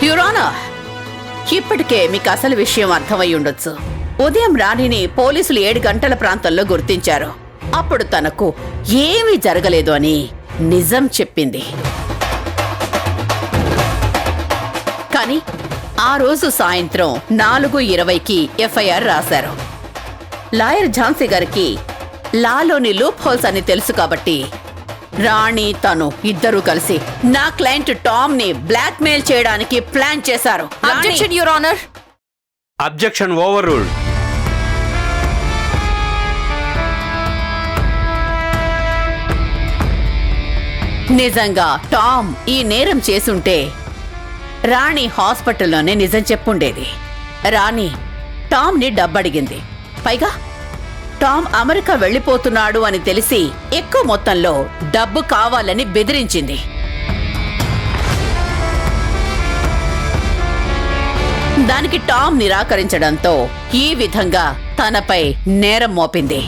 Your honour, ఇప్పటికే మీకు అసలు విషయం అర్థమై ఉండొచ్చు. ఉదయం రాణిని పోలీసులు 7 గంటల ప్రాంతంలో గుర్తించారు. అప్పుడు తనకు ఏమీ జరగలేదు అని నిజం చెప్పింది. కానీ ఆ రోజు సాయంత్రం 4:20కి ఎఫ్ఐఆర్ రాశారు. లాయర్ ఝాన్సీ గారికి లాలోని లూప్ హోల్స్ అని తెలుసు కాబట్టి రాణి తను ఇద్దరూ కలిసి నా క్లయింట్ టామ్ ని బ్లాక్ మెయిల్ చేయడానికి ప్లాన్ చేశారు. Objection your honour. Objection over ruled. నిజంగా టామ్ ఈ నేరం చేసుంటే రాణి హాస్పిటల్లోనే నిజం చెప్పుండేది. రాణి టామ్ ని డబ్బడిగింది. పైగా టామ్ అమెరికా వెళ్లిపోతున్నాడు అని తెలిసి ఎక్కువ మొత్తంలో డబ్బు కావాలని బెదిరించింది. దానికి టామ్ నిరాకరించడంతో ఈ విధంగా తనపై నేరం మోపింది.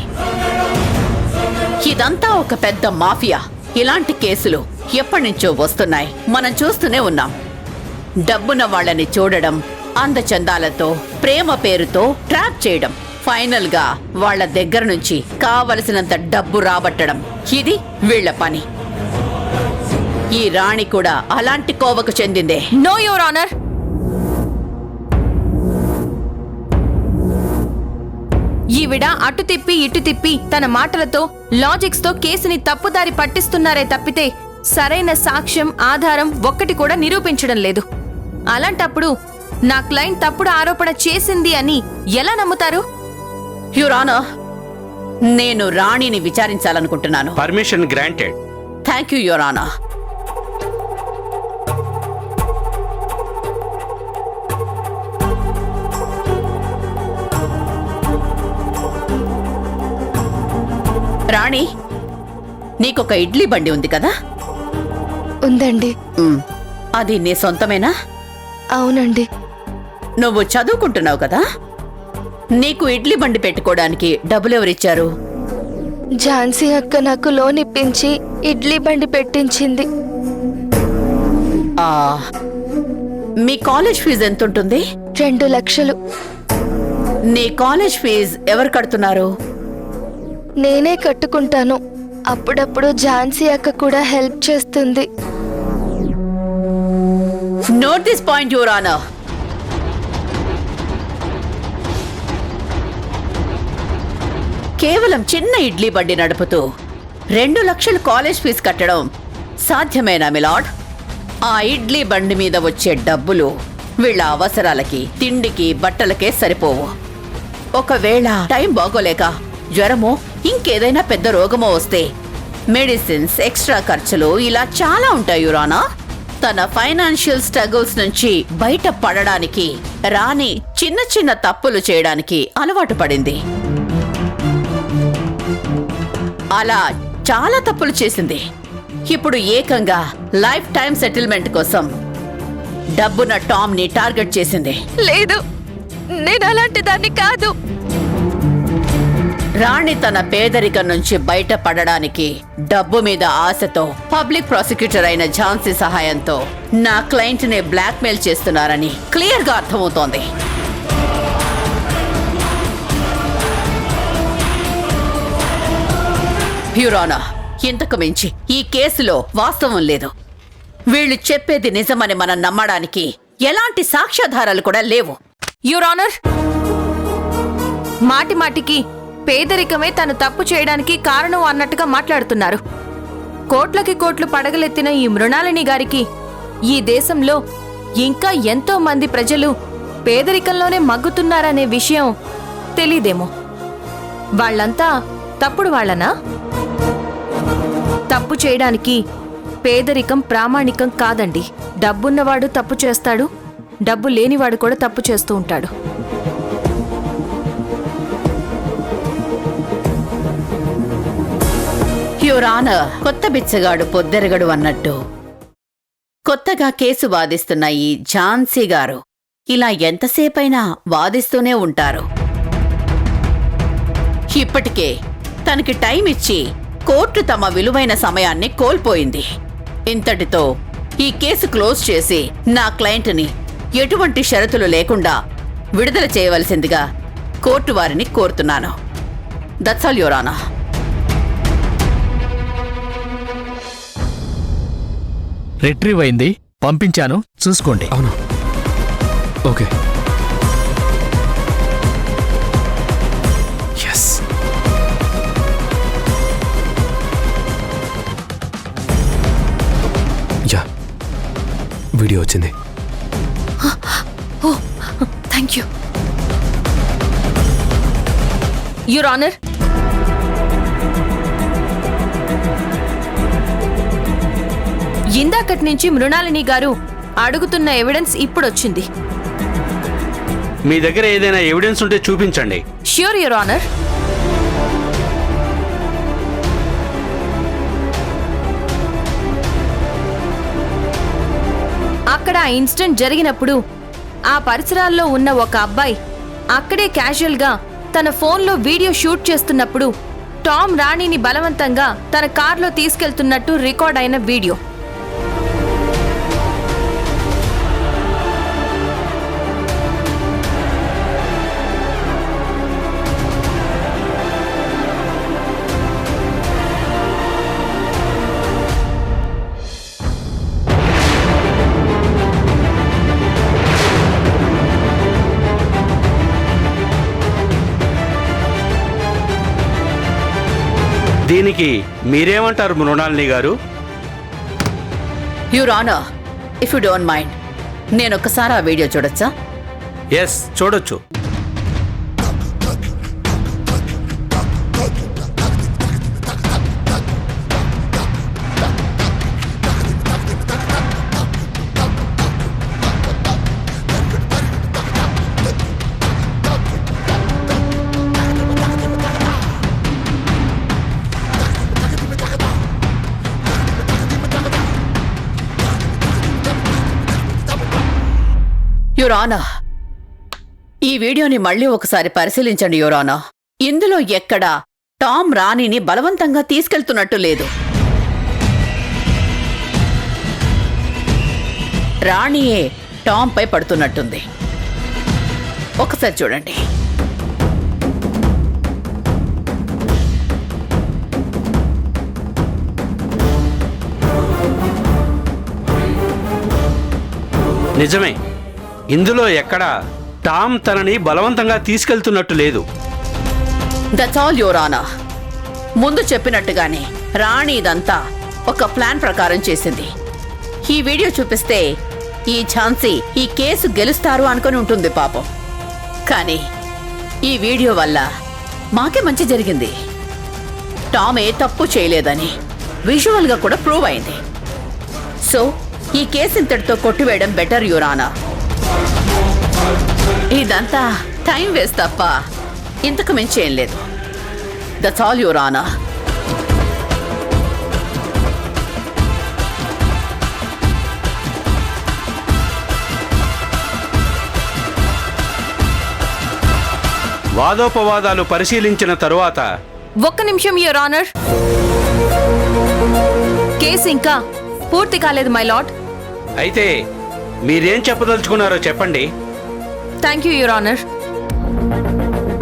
ఇదంతా ఒక పెద్ద మాఫియా. ఇలాంటి కేసులు ఎప్పటినుంచో వస్తున్నాయి, మనం చూస్తూనే ఉన్నాం. డబ్బున్న వాళ్ళని చూడడం, అందచందాలతో ప్రేమ పేరుతో ట్రాప్ చేయడం, ఫైనల్ గా వాళ్ళ దగ్గర నుంచి కావలసినంత డబ్బు రాబట్టడం, ఇది వీళ్ల పని. ఈ రాణి కూడా అలాంటి కోవకు చెందిందే. No your honour. ఈవిడ అటు తిప్పి ఇటు తిప్పి తన మాటలతో లాజిక్స్ తో కేసుని తప్పుదారి పట్టిస్తున్నారే తప్పితే సరైన సాక్ష్యం ఆధారం ఒక్కటి కూడా నిరూపించడం లేదు. అలాంటప్పుడు నా క్లయింట్ తప్పుడు ఆరోపణ చేసింది అని ఎలా నమ్ముతారు? యువర్ ఆనర్, నేను రాణిని విచారించాలనుకుంటున్నాను. Permission granted. Thank you your honour. Rani, నీకొక ఇడ్లీ బండి ఉంది కదా? ఉందండి. అది నీ సొంతమేనా? అవునండి. నువ్వు చదువుకుంటున్నావు కదా? నీకు ఇడ్లీ బండి పెట్టుకోవడానికి డబ్బులెవరిచ్చారు? ఝాన్సీ అక్క నాకు లోన్ ఇప్పించి ఇడ్లీ బండి పెట్టించింది. మీ కాలేజ్ ఫీజు ఎంతుంటుంది? 2 లక్షలు. నీ కాలేజ్ ఫీజు ఎవరు కడుతున్నారు? నేనే కట్టుకుంటాను. అప్పుడప్పుడు ఝాన్సీ అక్క కూడా హెల్ప్ చేస్తుంది. Note this point your honour. కేవలం చిన్న ఇడ్లీ బండి నడుపుతూ 2 లక్షలు కాలేజ్ ఫీజు కట్టడం సాధ్యమేనా మిలాడ్? ఆ ఇడ్లీ బండి మీద వచ్చే డబ్బులు వీళ్ళ అవసరాలకి, తిండికి, బట్టలకే సరిపోవు. ఒకవేళ టైం బాగోలేక జ్వరమో ఇంకేదైనా పెద్ద రోగమో వస్తే మెడిసిన్స్, ఎక్స్ట్రా ఖర్చులు ఇలా చాలా ఉంటాయి యురానా. తన ఫైనాన్షియల్ స్ట్రగుల్స్ నుంచి బయట పడడానికి రాణి చిన్న చిన్న తప్పులు చేయడానికి అలవాటు పడింది. అలా చాలా తప్పులు చేసింది. ఇప్పుడు ఏకంగా లైఫ్ టైం సెటిల్మెంట్ కోసం డబ్బున్న టామ్ ని టార్గెట్ చేసింది. లేదు, నేను అలాంటి దాన్ని కాదు. రాణి తన పేదరికం నుంచి బయటపడడానికి డబ్బు మీద ఆశతో పబ్లిక్ ప్రాసిక్యూటర్ అయిన ఝాన్సీ సహాయంతో నా క్లయింట్ ని బ్లాక్ మెయిల్ చేస్తున్నారని క్లియర్ గా అర్థమవుతోంది. యువర్ ఇంతకు మించి ఈ కేసులో వాస్తవం లేదు. వీళ్ళు చెప్పేది నిజమని మనం నమ్మడానికి ఎలాంటి సాక్ష్యాధారాలు కూడా లేవు. యువర్ ఆనర్, మాటి మాటికి పేదరికమే తను తప్పు చేయడానికి కారణం అన్నట్టుగా మాట్లాడుతున్నారు. కోట్లకి కోట్లు పడగలెత్తిన ఈ మృణాలిని గారికి ఈ దేశంలో ఇంకా ఎంతో మంది ప్రజలు పేదరికంలోనే మగ్గుతున్నారనే విషయం తెలీదేమో. వాళ్ళంతా తప్పుడు వాళ్ళనా? తప్పు చేయడానికి పేదరికం ప్రామాణికం కాదండి. డబ్బున్నవాడు తప్పు చేస్తాడు, డబ్బు లేనివాడు కూడా తప్పు చేస్తూ ఉంటాడు. యువర్ ఆనర్, కొత్త బిచ్చగాడు పొద్దెరగడు అన్నట్టు కొత్తగా కేసు వాదిస్తున్న ఈ ఝాన్సీ గారు ఇలా ఎంతసేపైనా వాదిస్తూనే ఉంటారు. ఇప్పటికే తనకి టైం ఇచ్చి కోర్టు తమ విలువైన సమయాన్ని కోల్పోయింది. ఇంతటితో ఈ కేసు క్లోజ్ చేసి నా క్లయింట్ని ఎటువంటి షరతులు లేకుండా విడుదల చేయవలసిందిగా కోర్టు వారిని కోరుతున్నాను. That's all your honour. Retrieve అయింది, పంపించాను, చూసుకోండి. అవును, ఓకే. ఎస్. యా, వీడియో వచ్చింది. ఓ థ్యాంక్ యూ యువర్ ఆనర్. ఇందాకటి నుంచి మృణాలిని గారు అడుగుతున్న ఎవిడెన్స్ ఇప్పుడొచ్చింది. మీ దగ్గర ఏదైనా ఎవిడెన్స్ ఉంటే చూపించండి. Sure your honour. అక్కడ ఆ ఇన్సిడెంట్ జరిగినప్పుడు ఆ పరిసరాల్లో ఉన్న ఒక అబ్బాయి అక్కడే క్యాజువల్గా తన ఫోన్లో వీడియో షూట్ చేస్తున్నప్పుడు టామ్ రాణిని బలవంతంగా తన కార్లో తీసుకెళ్తున్నట్టు రికార్డ్ అయిన వీడియో. దీనికి మీరేమంటారు Mrinalini garu? Your honour, if you don't mind, నేనొక్కసారి ఆ వీడియో చూడొచ్చా? ఎస్, చూడొచ్చు. యువర్ ఆనర్, ఈ వీడియోని మళ్ళీ ఒకసారి పరిశీలించండి యువర్ ఆనర్. ఇందులో ఎక్కడా టామ్ రాణిని బలవంతంగా తీసుకెళ్తున్నట్టు లేదు. రాణియే టామ్ పై పడుతున్నట్టుంది. ఒకసారి చూడండి. నిజమే, ఇందులో ఎక్కడా టామ్ తనని బలవంతంగా తీసుకెళ్తున్నట్టు లేదు. That's all your honour. ముందు చెప్పినట్టుగానే రాణి ఇదంతా ఒక ప్లాన్ ప్రకారం చేసింది. ఈ వీడియో చూపిస్తే ఈ ఝాన్సీ ఈ కేసు గెలుస్తారు అనుకుని ఉంటుంది పాపం. కానీ ఈ వీడియో వల్ల మాకే మంచి జరిగింది. టామ్ ఏ తప్పు చేయలేదని విజువల్గా కూడా ప్రూవ్ అయింది. సో ఈ కేసు ఇంతటితో కొట్టివేయడం బెటర్ యువర్ ఆనర్. ఇదంతా టైం వేస్ట్ తప్ప ఇంతకు మించి ఏం లేదు. That's all your honour. వాదోపవాదాలు పరిశీలించిన తరువాత ఒక్క నిమిషం యువర్ ఆనర్. కేసు ఇంకా పూర్తి కాలేదు మై లార్డ్. అయితే మీరేం చెప్పదలుచుకున్నారో చెప్పండి. Thank you your honour.